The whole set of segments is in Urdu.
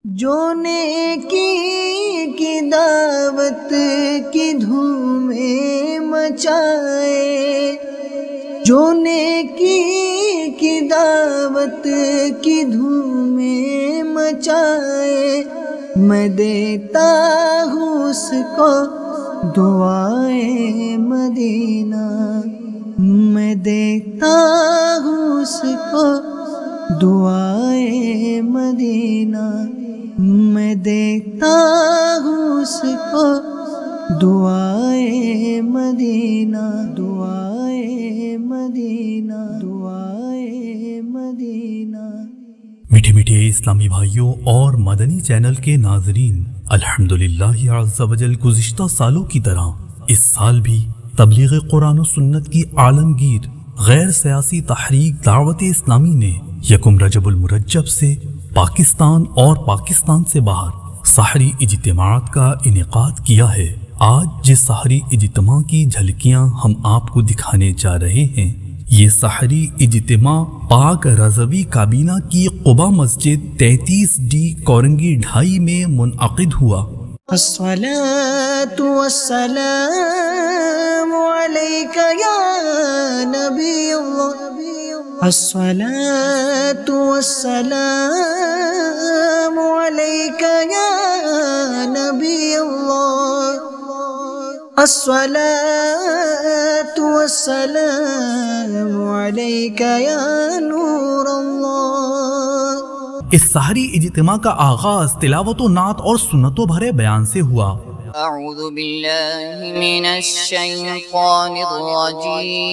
جو نیکی کی دعوت کی دھومیں مچائے، جو نیکی کی دعوت کی دھومیں مچائے، میں دیتا ہوں اس کو دعائے مدینہ، میں دیتا ہوں اس کو دعائے مدینہ، میں دیتا ہوں اس کو دعائے مدینہ، دعائے مدینہ، دعائے مدینہ۔ میٹھے میٹھے اسلامی بھائیوں اور مدنی چینل کے ناظرین، الحمدللہ عز و جل گزشتہ سالوں کی طرح اس سال بھی تبلیغ قرآن و سنت کی عالمگیر غیر سیاسی تحریک دعوت اسلامی نے یکم رجب المرجب سے پاکستان اور پاکستان سے باہر سحری اجتماعات کا انعقاد کیا ہے۔ آج جس سحری اجتماع کی جھلکیاں ہم آپ کو دکھانے جا رہے ہیں، یہ سحری اجتماع پاک رضوی کابینہ کی قبا مسجد 33D کورنگی 2.5 میں منعقد ہوا۔ الصلاة والسلام عليك يا نبي الله، الصلاة والسلام عليك يا نبي الله، الصلاة والسلام عليك يا نور الله۔ اس سحری اجتماع کا آغاز تلاوت و نعت اور سنتوں بھرے بیان سے ہوا۔ اعوذ باللہ من الشیطان الرجیم،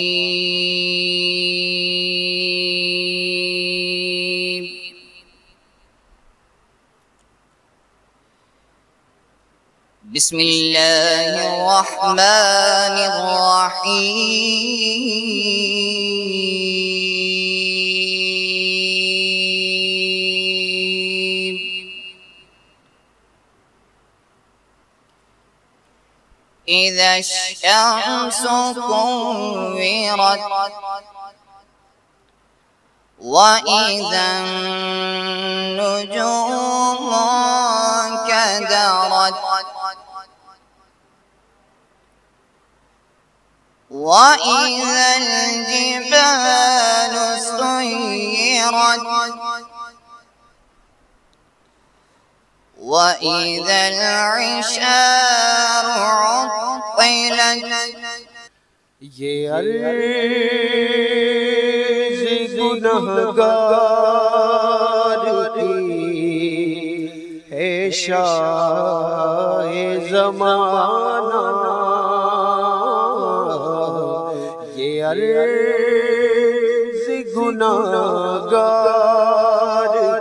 بسم اللہ الرحمن الرحیم۔ اذا الشمس كورت واذا النجوم انكدرت وإذا الجبال سيرت وإذا العشار عطلت۔ یہ عرض گنہگار کی ہے شاہ زمانہ، عرض گناہگار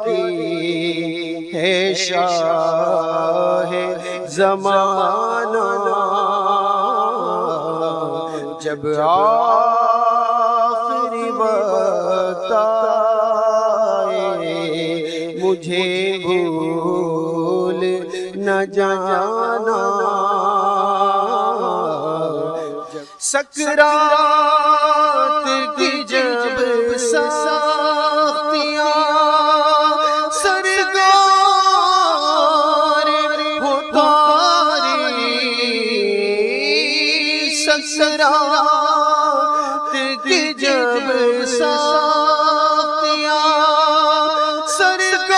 کی ہے شاہ زمانہ، جب آخری وقت آئے مجھے بھول نہ جانا، سکرات کی جب سختیاں سرگار اتاری، سکرات کی جب سختیاں سرگار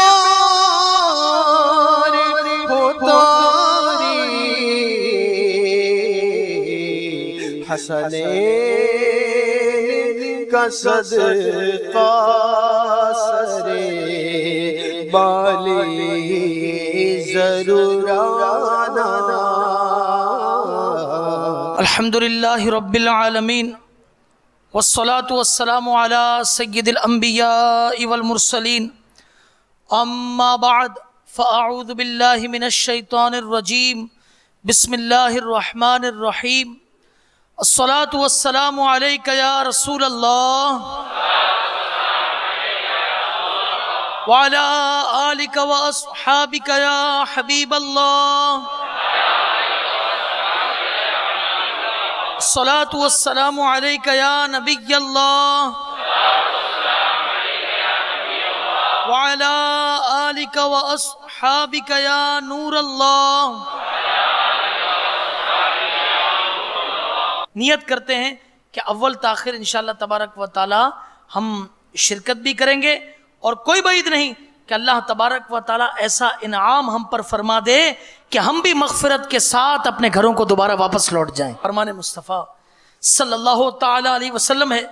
اتاری، حسنین کا صدقہ سرے بالی ضرور آنا۔ الحمدللہ رب العالمین، والصلاة والسلام علی سید الانبیاء والمرسلین، اما بعد فاعوذ باللہ من الشیطان الرجیم، بسم اللہ الرحمن الرحیم۔ الصلاة والسلام علیک یا رسول اللہ وعلی آلک واصحابک یا حبیب اللہ، الصلاة والسلام علیک یا نبی اللہ وعلی آلک اصحابک یا نور اللہ. نیت کرتے ہیں کہ اول تاخیر انشاءاللہ تبارک و تعالی ہم شرکت بھی کریں گے، اور کوئی بعید نہیں کہ اللہ تبارک و تعالی ایسا انعام ہم پر فرما دے کہ ہم بھی مغفرت کے ساتھ اپنے گھروں کو دوبارہ واپس لوٹ جائیں. فرمان مصطفیٰ صلی اللہ تعالی علیہ وسلم ہے،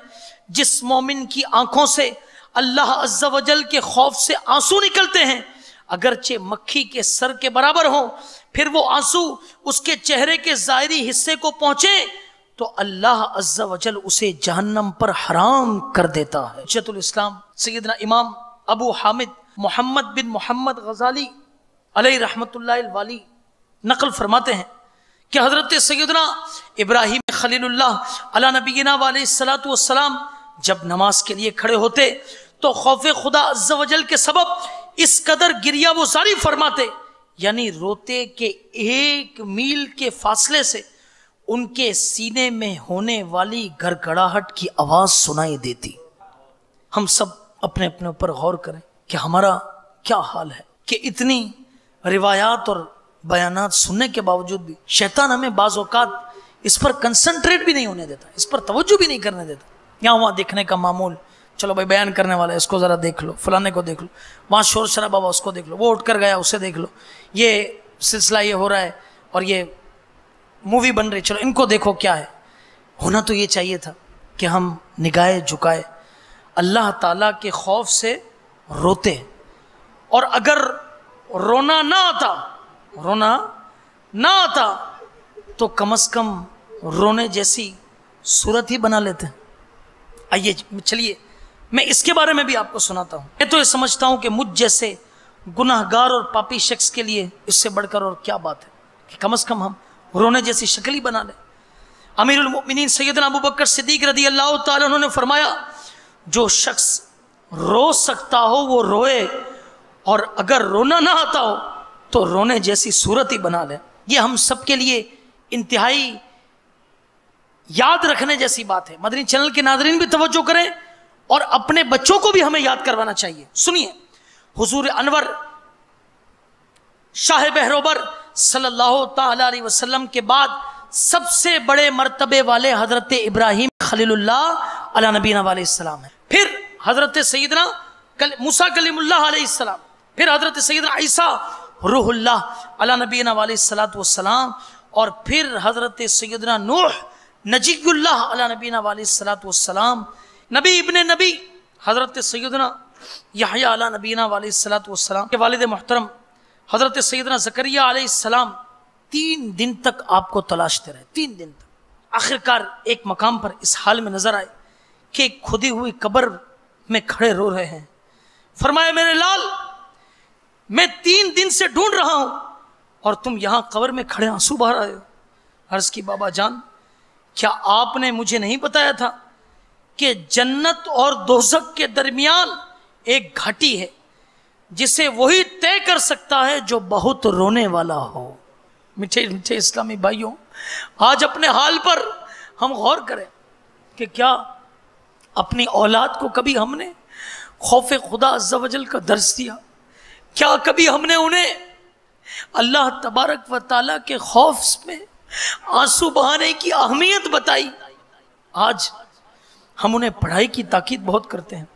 جس مومن کی آنکھوں سے اللہ عز و جل کے خوف سے آنسو نکلتے ہیں، اگرچہ مکھی کے سر کے برابر ہوں، پھر وہ آنسو اس کے چہرے کے ظاہری حصے کو پہنچے تو اللہ عز و جل اسے جہنم پر حرام کر دیتا ہے. حجت الاسلام سیدنا امام ابو حامد محمد بن محمد غزالی علیہ رحمت اللہ الوالی نقل فرماتے ہیں کہ حضرت سیدنا ابراہیم خلیل اللہ علی نبینا علیہ الصلوۃ والسلام جب نماز کے لیے کھڑے ہوتے تو خوف خدا عز و جل کے سبب اس قدر گریہ وہ جاری فرماتے، یعنی روتے کہ 1 میل کے فاصلے سے ان کے سینے میں ہونے والی گڑگڑاہٹ کی آواز سنائی دیتی. ہم سب اپنے اپنے اوپر غور کریں کہ ہمارا کیا حال ہے کہ اتنی روایات اور بیانات سننے کے باوجود بھی شیطان ہمیں بعض اوقات اس پر کنسنٹریٹ بھی نہیں ہونے دیتا، اس پر توجہ بھی نہیں کرنے دیتا. یہاں وہاں دیکھنے کا معمول، چلو بھائی بیان کرنے والا ہے اس کو ذرا دیکھ لو، فلانے کو دیکھ لو، وہاں شور شرابہ اس کو دیکھ لو، وہ اٹھ کر گیا اسے دیکھ لو، یہ سلسلہ یہ ہو رہا ہے اور یہ مووی بن رہی، چلو ان کو دیکھو. کیا ہے ہونا تو یہ چاہیے تھا کہ ہم نگاہیں جھکائے اللہ تعالیٰ کے خوف سے روتے، اور اگر رونا نہ آتا تو کم از کم رونے جیسی صورت ہی بنا لیتے. آئیے چلیے میں اس کے بارے میں بھی آپ کو سناتا ہوں. میں تو یہ سمجھتا ہوں کہ مجھ جیسے گناہ گار اور پاپی شخص کے لیے اس سے بڑھ کر اور کیا بات ہے کہ کم از کم ہم رونے جیسی شکل ہی بنا لیں. امیر المؤمنین سیدنا ابو بکر صدیق رضی اللہ تعالیٰ عنہ نے فرمایا، جو شخص رو سکتا ہو وہ روئے، اور اگر رونا نہ آتا ہو تو رونے جیسی صورت ہی بنا لے. یہ ہم سب کے لیے انتہائی یاد رکھنے جیسی بات ہے. مدنی چینل کے ناظرین بھی توجہ کریں اور اپنے بچوں کو بھی ہمیں یاد کروانا چاہیے. سنیے، حضور انور شاہ بہروبر صلی اللہ تعالی علیہ وسلم کے بعد سب سے بڑے مرتبے والے حضرت ابراہیم خلیل اللہ علی نبینا علیہ السلام ہیں، پھر حضرت سیدنا موسیٰ کلیم اللہ علیہ السلام، پھر حضرت سیدنا عیسیٰ روح اللہ علی نبینا علیہ السلام، اور پھر حضرت سیدنا نوح نجی اللہ علی نبینا علیہ السلام، نبی ابن نبی حضرت سیدنا یحییٰ علی نبینا علیہ السلام کے والد محترم حضرت سیدنا زکریا علیہ السلام 3 دن تک آپ کو تلاشتے رہے. 3 دن تک آخرکار ایک مقام پر اس حال میں نظر آئے کہ ایک کھدی ہوئی قبر میں کھڑے رو رہے ہیں. فرمایا، میرے لال، میں 3 دن سے ڈھونڈ رہا ہوں اور تم یہاں قبر میں کھڑے آنسو بہا رہے ہو. عرض کی، بابا جان، کیا آپ نے مجھے نہیں بتایا تھا کہ جنت اور دوزخ کے درمیان ایک گھاٹی ہے جسے وہی طے کر سکتا ہے جو بہت رونے والا ہو. میٹھے میٹھے اسلامی بھائیوں، آج اپنے حال پر ہم غور کریں کہ کیا اپنی اولاد کو کبھی ہم نے خوف خدا عز و جل کا درس دیا؟ کیا کبھی ہم نے انہیں اللہ تبارک و تعالیٰ کے خوف میں آنسو بہانے کی اہمیت بتائی؟ آج ہم انہیں پڑھائی کی تاکید بہت کرتے ہیں،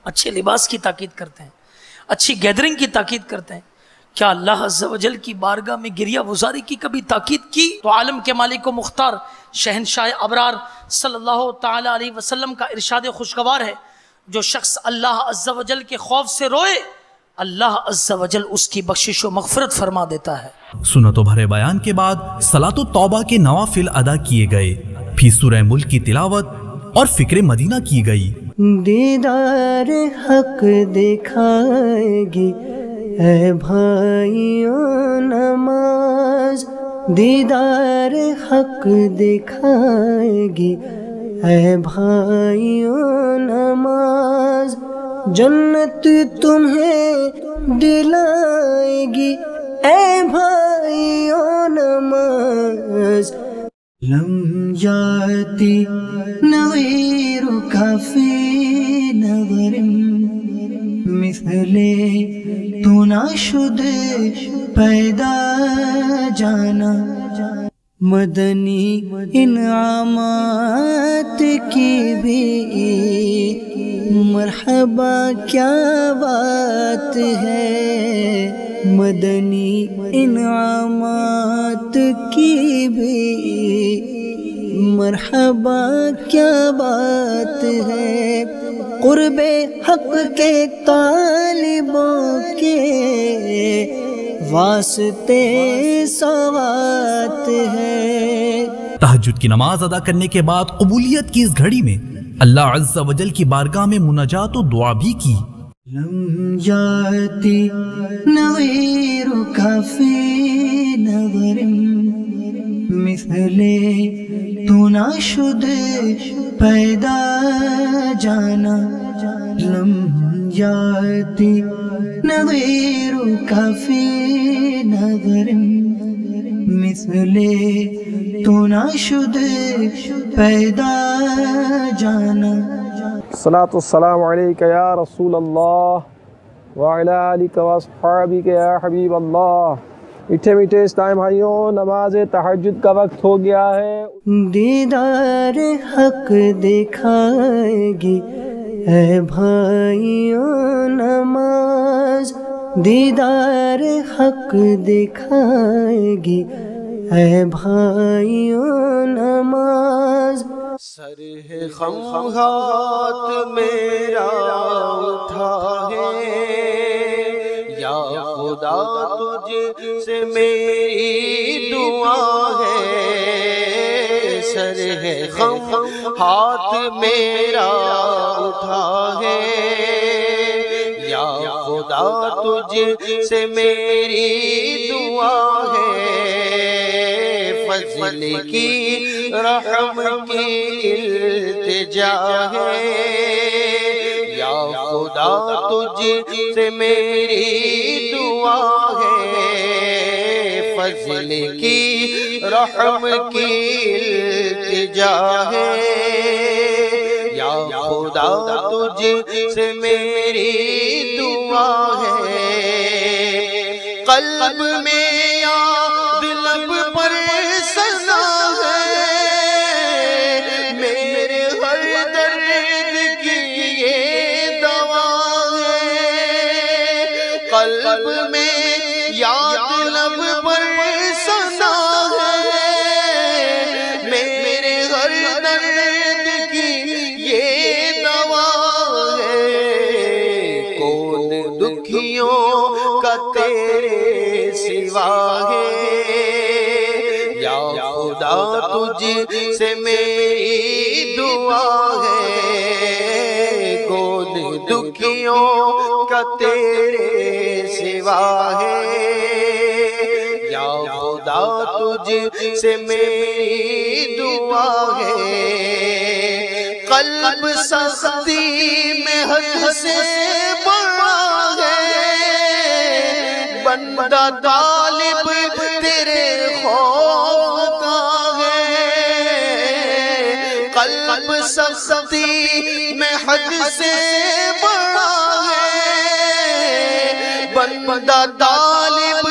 اچھے لباس کی تاکید کرتے ہیں، اچھی گیدرنگ کی تاکید کرتے ہیں. کیا اللہ عز و جل کی بارگاہ میں گریہ وزاری کی کبھی تاکید کی؟ تو عالم کے مالک و مختار شہنشاہ ابرار صلی اللہ تعالی علیہ وسلم کا ارشاد خوشگوار ہے، جو شخص اللہ عز و جل کے خوف سے روئے، اللہ عز و جل اس کی بخشش و مغفرت فرما دیتا ہے. سنتوں بھرے بیان کے بعد صلاۃ و توبہ کے نوافل ادا کیے گئے، پھر سورہ ملک کی تلاوت اور فکر مدینہ کی گئی. دیدار حق دکھائے گی اے بھائیوں نماز، دیدار حق دکھائے گی اے بھائیوں نماز، جنت تمہیں دلائے گی اے بھائیوں نماز. لم یاتی نویرک فی نظر مثل تنا ناشد پیدا جانا، مدنی انعامات کی بھی مرحبا کیا بات ہے، مدنی انعامات کی بھی مرحبا کیا بات ہے، قرب حق کے طالبوں کے واسطے سوات ہے۔ تہجد کی نماز ادا کرنے کے بعد قبولیت کی اس گھڑی میں اللہ عز و جل کی بارگاہ میں مناجات و دعا بھی کی۔ لم یاتی نغیرک فی نظر مثل تو ناشد پیدا جانا، لم یاتی نغیرک فی نظر مثل تو ناشد پیدا جانا۔ الصلاۃ والسلام علیک یا رسول اللہ وعلی آلک واصحابک یا حبیب اللہ۔ میٹھے میٹھے اسلام بھائیوں، نماز تہجد کا وقت ہو گیا ہے۔ دیدار حق دکھائے گی اے بھائیوں نماز، دیدار حق دکھائے گی اے بھائیوں نماز، سر ہے خم ہاتھ میرا اٹھا ہے، یا خدا تجھ سے میری دعا ہے، سر ہے خم ہاتھ میرا اٹھا ہے، یا خدا تجھ سے میری دعا ہے، فضل کی رحم کی التجا ہے، یا خدا تجھ سے میری دعا ہے، فضل کی رحم کی التجا ہے، یا خدا تجھ سے میری دعا ہے، قلب میں یاد لب پر سنا ہے، میرے ہر درد کی یہ دوا ہے، قلب میں یاد لب پر سنا ہے، میرے ہر درد کی یہ دوا ہے، کون دکھیوں کا تیرے سوا ہے، یا خدا تجھ سے میری دعا ہے، کون دکھیوں کا تیرے سوا ہے، یا خدا تجھ سے میری دعا ہے، قلب سختی میں حد سے بڑا ہے، بندہ طالب تیرے خوف کا ہے، قلب سختی میں حد سے بڑا ہے، بندہ طالب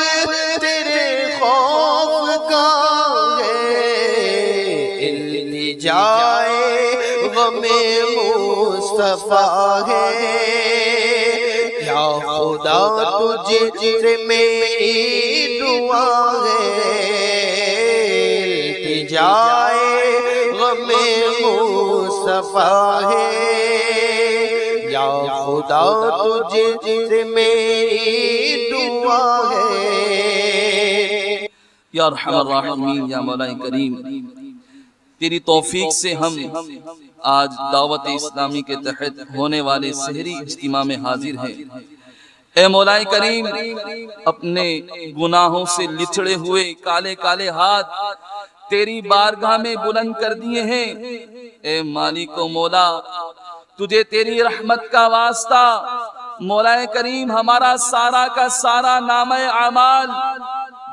تیرے خوف کا ہے، التجائے غم مصطفیٰ ہے، یا خدا تجھ سے میری دعا ہے، التجائے غم مصطفیٰ ہے، یا خدا تجھ سے میری دعا ہے۔ یا ارحم الراحمین، یا مولا کریم، تیری توفیق سے ہم آج دعوت اسلامی کے تحت ہونے والے سحری اجتماع میں حاضر ہیں۔ اے مولا کریم، اپنے گناہوں سے لچڑے ہوئے کالے کالے ہاتھ تیری بارگاہ میں بلند کر دیے ہیں۔ اے مالک و مولا، تجھے تیری رحمت کا واسطہ مولا کریم ہمارا سارا کا سارا نامہ اعمال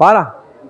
12?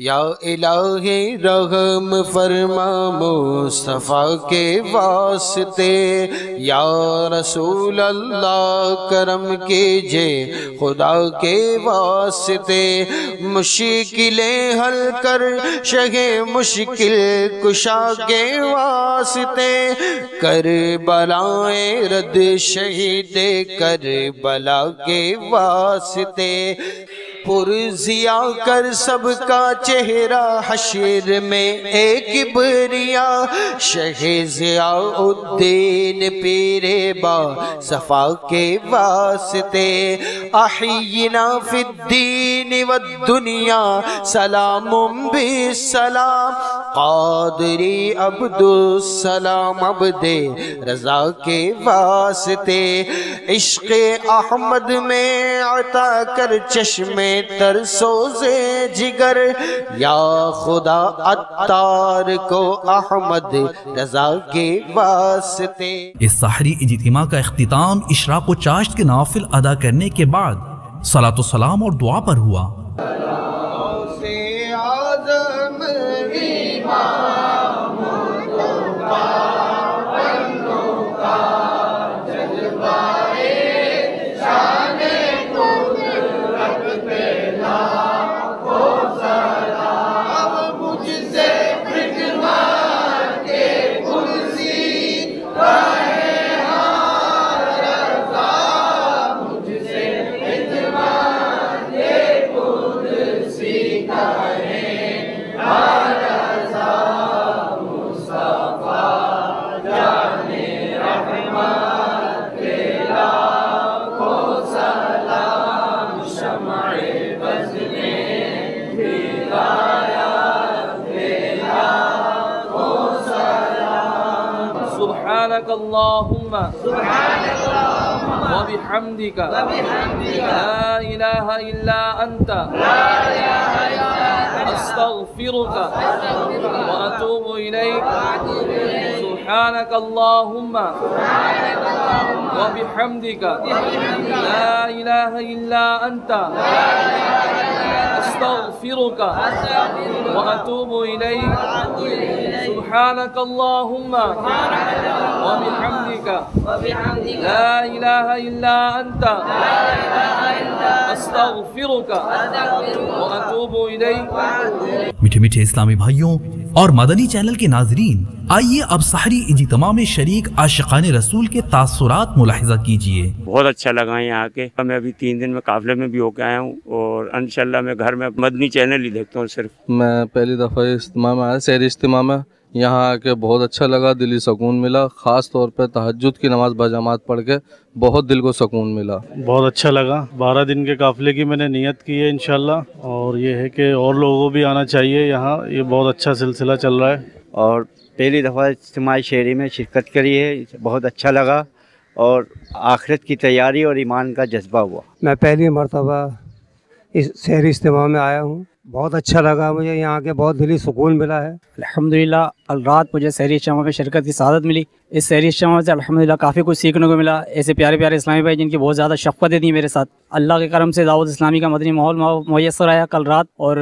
یا الہی رحم فرما مصطفیٰ کے واسطے، یا رسول اللہ کرم کیجے خدا کے واسطے، مشکلیں حل کر شہ مشکل کشا کے واسطے، کربلائیں رد شہید کربلا کے واسطے، پرزیا کر سب کا چہرہ حشر میں ایک بریا، شہ ضیاء الدین پیر با صفا کے واسطے، احینا فی الدین والدنیا سلام بالسلام، قادری عبد السلام عبد رضا کے واسطے، عشق احمد میں عطا کر چشم تر سوزے جگر، یا خدا عطار کو احمد رضا کے واسطے۔ اس سحری اجتماع کا اختتام اشراق و چاشت کے نوافل ادا کرنے کے بعد صلاۃ و سلام اور دعا پر ہوا۔ سبحانك اللهم وبحمدك لا إله إلا أنت أستغفرك وأتوب إليك سبحانك اللهم وبحمدك لا إله إلا أنت أستغفرك وأتوب إليك سبحانك اللهم وبحمدك لا إله إلا أنت أستغفرك وأتوب إليك۔ میٹھے میٹھے اسلامی بھائیوں اور مدنی چینل کے ناظرین، آئیے اب سحری اجتماع میں شریک عاشقان رسول کے تاثرات ملاحظہ کیجئے۔ بہت اچھا لگا یہاں کے، میں ابھی 3 دن میں قافلے میں بھی ہو کے آیا ہوں، اور انشاءاللہ میں گھر میں مدنی چینل ہی دیکھتا ہوں صرف۔ میں پہلی دفعہ اجتماع میں آیا، سحری اجتماع میں، یہاں آ کے بہت اچھا لگا، دلی سکون ملا، خاص طور پہ تہجد کی نماز بجماعت پڑھ کے بہت دل کو سکون ملا۔ بہت اچھا لگا، 12 دن کے قافلے کی میں نے نیت کی ہے انشاءاللہ، اور یہ ہے کہ اور لوگوں کو بھی آنا چاہیے یہاں، یہ بہت اچھا سلسلہ چل رہا ہے۔ اور پہلی دفعہ اجتماعی شہری میں شرکت کری ہے، بہت اچھا لگا، اور آخرت کی تیاری اور ایمان کا جذبہ ہوا۔ میں پہلی مرتبہ اس شہری اجتماع میں آیا ہوں، بہت اچھا لگا مجھے، یہاں کے بہت دلی سکون ملا ہے۔ الحمدللہ رات مجھے سحری اجتماع میں شرکت کی سعادت ملی، اس سحری اجتماع سے الحمدللہ کافی کچھ سیکھنے کو ملا، ایسے پیارے پیارے اسلامی بھائی جن کی بہت زیادہ شفقتیں تھیں میرے ساتھ، اللہ کے کرم سے دعوت اسلامی کا مدنی ماحول میسر آیا کل رات، اور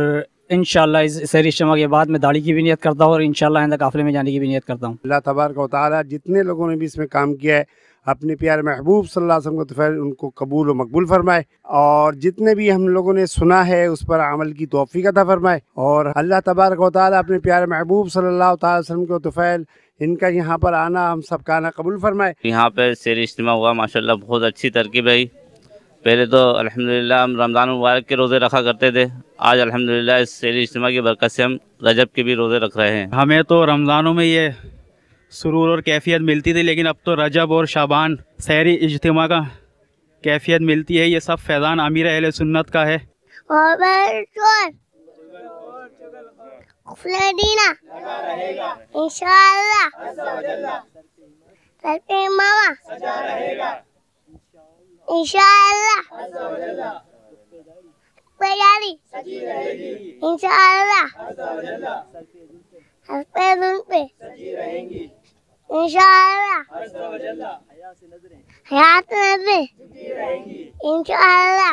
انشاءاللہ اس سحری اجتماع کے بعد میں داڑھی کی بھی نیت کرتا ہوں، اور انشاءاللہ آئندہ قافلے میں جانے کی بھی نیت کرتا ہوں۔ اللہ تبارک و تعالیٰ جتنے لوگوں نے بھی اس میں کام کیا ہے، اپنے پیارے محبوب صلی اللہ علیہ وسلم کو توفیق ان کو قبول و مقبول فرمائے، اور جتنے بھی ہم لوگوں نے سنا ہے اس پر عمل کی توفیق عطا فرمائے، اور اللہ تبارک و تعالیٰ اپنے پیارے محبوب صلی اللہ تعالی وسلم کو توفیق ان کا یہاں پر آنا ہم سب کا آنا قبول فرمائے۔ یہاں پہ سحری اجتماع ہوا، ماشاءاللہ بہت اچھی ترکیب ہے۔ پہلے تو الحمدللہ ہم رمضان مبارک کے روزے رکھا کرتے تھے، آج الحمدللہ اس سحری اجتماع کی برکت سے ہم رجب کے بھی روزے رکھ رہے ہیں۔ ہمیں تو رمضانوں میں یہ سرور اور کیفیت ملتی تھی، لیکن اب تو رجب اور شعبان سحری اجتماع کا کیفیت ملتی ہے، یہ سب فیضان امیر اہل سنت کا ہے۔ حیات نظر انشاءاللہ